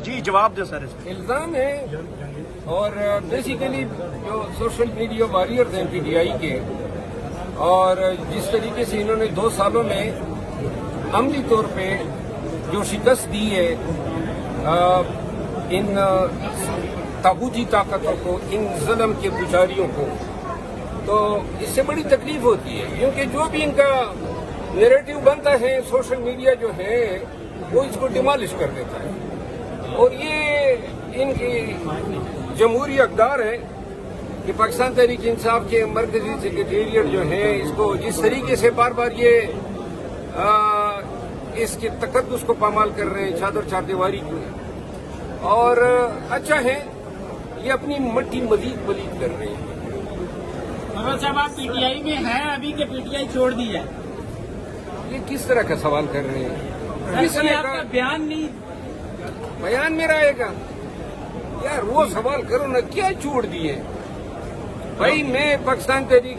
جی جواب دے سر اس پہ الزام ہے اور بیسیکلی جو سوشل میڈیا واریئرز ہیں پی ٹی آئی کے، اور جس طریقے سے انہوں نے 2 سالوں میں عملی طور پہ جو شکست دی ہے ان طاغوتی طاقتوں کو، ان ظلم کے پجاریوں کو، تو اس سے بڑی تکلیف ہوتی ہے، کیونکہ جو بھی ان کا نیریٹو بنتا ہے سوشل میڈیا جو ہے وہ اس کو ڈیمالش کر دیتا ہے، اور یہ ان کی جمہوری اقدار ہے کہ پاکستان تحریک انصاف کے مرکزی سیکریٹریٹ جو ہے اس کو جس طریقے سے بار بار یہ اس کے تقدس کو پامال کر رہے ہیں، چادر چار دیواری کی، اور اچھا ہے یہ اپنی مٹی مزید پلید کر رہے ہیں۔ محمد صاحب آپ پی ٹی آئی میں ہیں ابھی کہ پی ٹی آئی چھوڑ دی ہے؟ یہ کس طرح کا سوال کر رہے ہیں؟ کس نے آپ کا بیان نہیں؟ بیان میرا آئے گا یار، وہ سوال کرو نا، کیا چھوڑ دیے بھائی؟ میں پاکستان تحریک